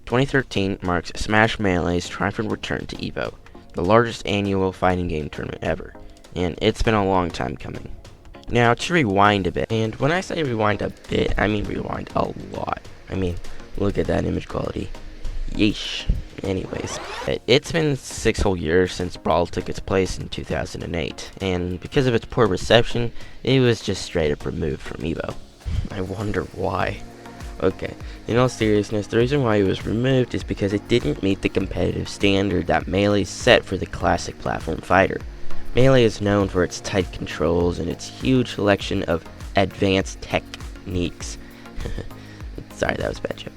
2013 marks Smash Melee's triumphant return to EVO, the largest annual fighting game tournament ever, and it's been a long time coming. Now, to rewind a bit, and when I say rewind a bit, I mean rewind a lot. Look at that image quality. Yeesh. Anyways, it's been 6 whole years since Brawl took its place in 2008, and because of its poor reception, it was just straight up removed from EVO. I wonder why. Okay, in all seriousness, the reason why it was removed is because it didn't meet the competitive standard that Melee set for the classic platform fighter. Melee is known for its tight controls and its huge selection of advanced techniques. Sorry, that was a bad joke.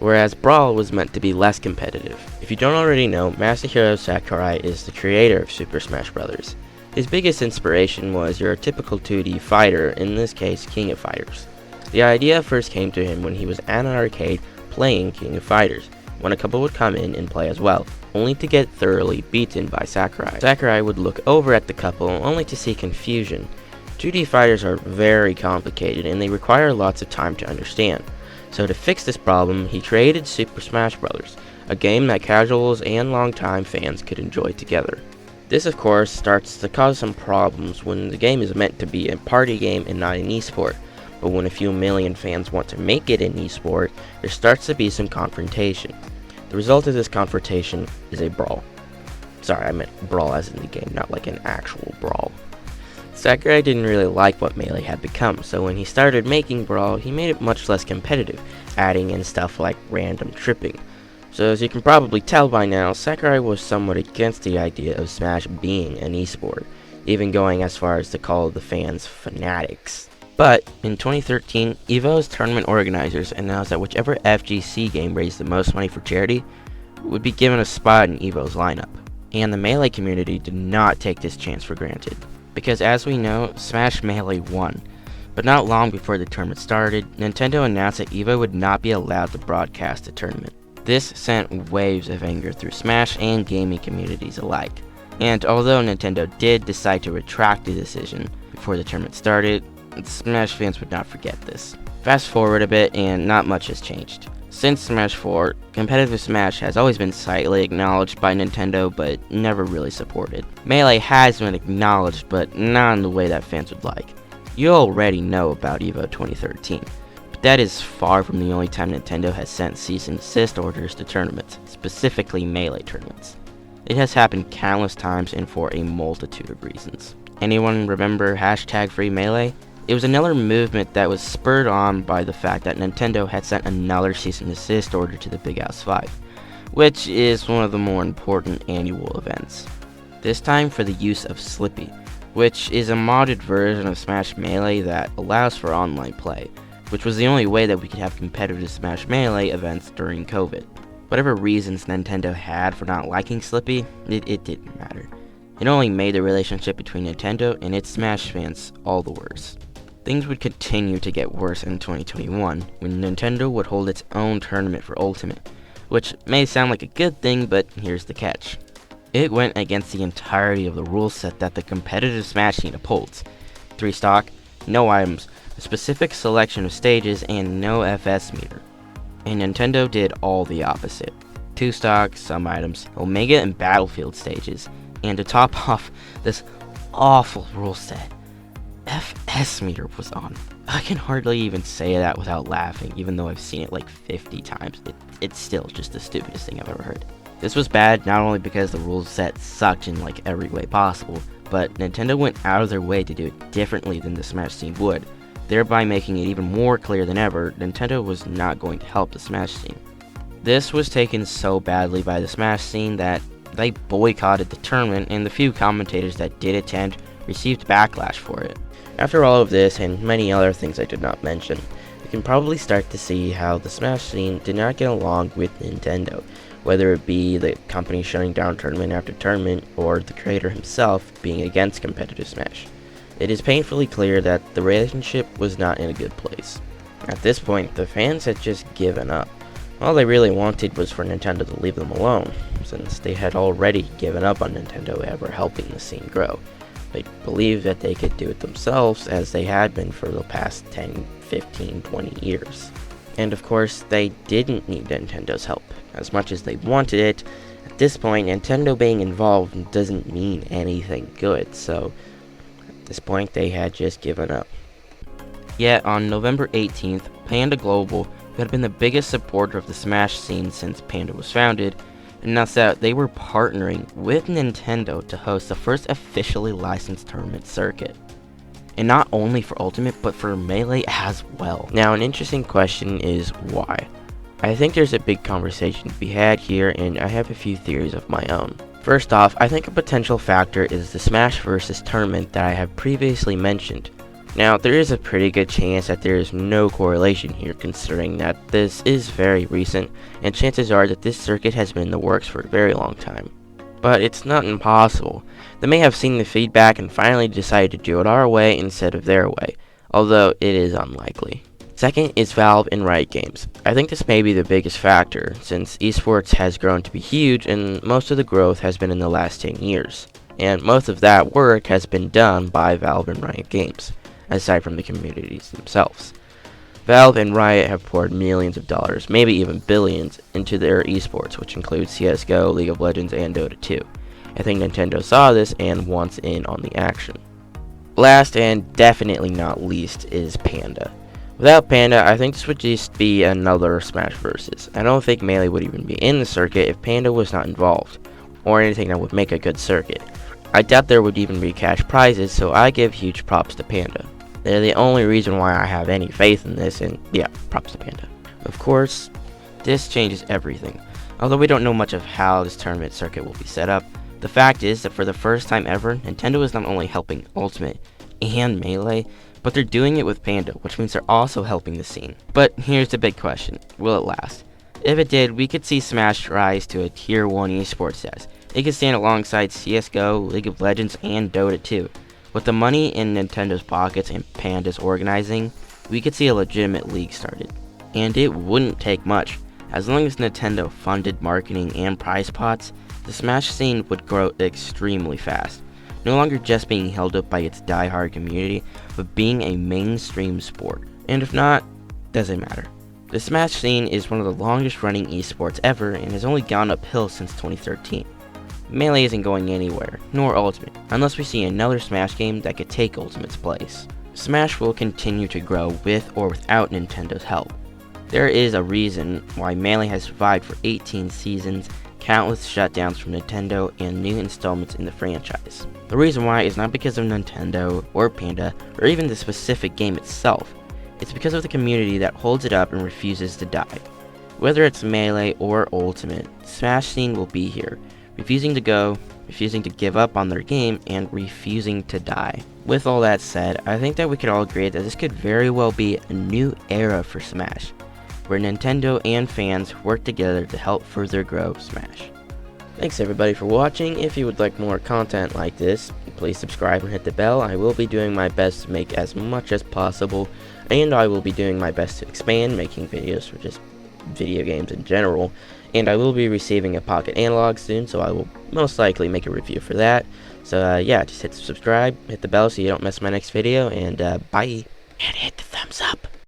Whereas Brawl was meant to be less competitive. If you don't already know, Masahiro Sakurai is the creator of Super Smash Bros. His biggest inspiration was your typical 2D fighter, in this case King of Fighters. The idea first came to him when he was at an arcade playing King of Fighters, when a couple would come in and play as well, only to get thoroughly beaten by Sakurai. Sakurai would look over at the couple only to see confusion. 2D fighters are very complicated and they require lots of time to understand. So to fix this problem, he created Super Smash Bros., a game that casuals and longtime fans could enjoy together. This of course starts to cause some problems when the game is meant to be a party game and not an esport. But when a few million fans want to make it an esport, there starts to be some confrontation. The result of this confrontation is a brawl. Sorry, I meant brawl as in the game, not like an actual brawl. Sakurai didn't really like what Melee had become, so when he started making Brawl, he made it much less competitive, adding in stuff like random tripping. So as you can probably tell by now, Sakurai was somewhat against the idea of Smash being an esport, even going as far as to call the fans fanatics. But in 2013, EVO's tournament organizers announced that whichever FGC game raised the most money for charity would be given a spot in EVO's lineup. And the Melee community did not take this chance for granted, because as we know, Smash Melee won. But not long before the tournament started, Nintendo announced that EVO would not be allowed to broadcast the tournament. This sent waves of anger through Smash and gaming communities alike. And although Nintendo did decide to retract the decision before the tournament started, Smash fans would not forget this. Fast forward a bit and not much has changed. Since Smash 4, competitive Smash has always been slightly acknowledged by Nintendo but never really supported. Melee has been acknowledged but not in the way that fans would like. You already know about EVO 2013, but that is far from the only time Nintendo has sent cease and desist orders to tournaments, specifically Melee tournaments. It has happened countless times and for a multitude of reasons. Anyone remember #FreeMelee? It was another movement that was spurred on by the fact that Nintendo had sent another cease and desist order to the Big House 5, which is one of the more important annual events. This time for the use of Slippi, which is a modded version of Smash Melee that allows for online play, which was the only way that we could have competitive Smash Melee events during COVID. Whatever reasons Nintendo had for not liking Slippi, it didn't matter. It only made the relationship between Nintendo and its Smash fans all the worse. Things would continue to get worse in 2021, when Nintendo would hold its own tournament for Ultimate, which may sound like a good thing, but here's the catch. It went against the entirety of the rule set that the competitive Smash scene upholds. 3 stock, no items, a specific selection of stages, and no FS meter. And Nintendo did all the opposite. 2 stock, some items, Omega and Battlefield stages, and to top off this awful rule set, FS meter was on. I can hardly even say that without laughing, even though I've seen it like 50 times. It's still just the stupidest thing I've ever heard. This was bad not only because the rule set sucked in like every way possible, but Nintendo went out of their way to do it differently than the Smash scene would, thereby making it even more clear than ever Nintendo was not going to help the Smash scene. This was taken so badly by the Smash scene that they boycotted the tournament, and the few commentators that did attend received backlash for it. After all of this and many other things I did not mention, you can probably start to see how the Smash scene did not get along with Nintendo, whether it be the company shutting down tournament after tournament or the creator himself being against competitive Smash. It is painfully clear that the relationship was not in a good place. At this point, the fans had just given up. All they really wanted was for Nintendo to leave them alone, since they had already given up on Nintendo ever helping the scene grow. They believed that they could do it themselves, as they had been for the past 10, 15, 20 years. And of course, they didn't need Nintendo's help, as much as they wanted it. At this point, Nintendo being involved doesn't mean anything good, so at this point they had just given up. Yet on November 18th, Panda Global, who had been the biggest supporter of the Smash scene since Panda was founded, announced that they were partnering with Nintendo to host the first officially licensed tournament circuit. And not only for Ultimate, but for Melee as well. Now, an interesting question is why? I think there's a big conversation to be had here, and I have a few theories of my own. First off, I think a potential factor is the Smash vs. tournament that I have previously mentioned. Now, there is a pretty good chance that there is no correlation here, considering that this is very recent, and chances are that this circuit has been in the works for a very long time. But it's not impossible. They may have seen the feedback and finally decided to do it our way instead of their way, although it is unlikely. Second is Valve and Riot Games. I think this may be the biggest factor, since esports has grown to be huge and most of the growth has been in the last 10 years. And most of that work has been done by Valve and Riot Games, aside from the communities themselves. Valve and Riot have poured millions of dollars, maybe even billions, into their esports, which includes CSGO, League of Legends, and Dota 2. I think Nintendo saw this and wants in on the action. Last and definitely not least is Panda. Without Panda, I think this would just be another Smash Vs. I don't think Melee would even be in the circuit if Panda was not involved, or anything that would make a good circuit. I doubt there would even be cash prizes, so I give huge props to Panda. They're the only reason why I have any faith in this, and yeah, props to Panda. Of course, this changes everything. Although we don't know much of how this tournament circuit will be set up, the fact is that for the first time ever, Nintendo is not only helping Ultimate and Melee, but they're doing it with Panda, which means they're also helping the scene. But here's the big question, will it last? If it did, we could see Smash rise to a tier 1 esports status. It could stand alongside CSGO, League of Legends, and Dota 2. With the money in Nintendo's pockets and Panda's organizing, we could see a legitimate league started. And it wouldn't take much. As long as Nintendo funded marketing and prize pots, the Smash scene would grow extremely fast. No longer just being held up by its die-hard community, but being a mainstream sport. And if not, doesn't matter. The Smash scene is one of the longest running esports ever and has only gone uphill since 2013. Melee isn't going anywhere, nor Ultimate, unless we see another Smash game that could take Ultimate's place. Smash will continue to grow with or without Nintendo's help. There is a reason why Melee has survived for 18 seasons, countless shutdowns from Nintendo, and new installments in the franchise. The reason why is not because of Nintendo, or Panda, or even the specific game itself. It's because of the community that holds it up and refuses to die. Whether it's Melee or Ultimate, Smash scene will be here, refusing to go, refusing to give up on their game, and refusing to die. With all that said, I think that we could all agree that this could very well be a new era for Smash, where Nintendo and fans work together to help further grow Smash. Thanks everybody for watching. If you would like more content like this, please subscribe and hit the bell. I will be doing my best to make as much as possible, and I will be doing my best to expand, making videos for just video games in general. And I will be receiving a Pocket Analog soon, so I will most likely make a review for that. So yeah, just hit subscribe, hit the bell so you don't miss my next video, and bye. And hit the thumbs up.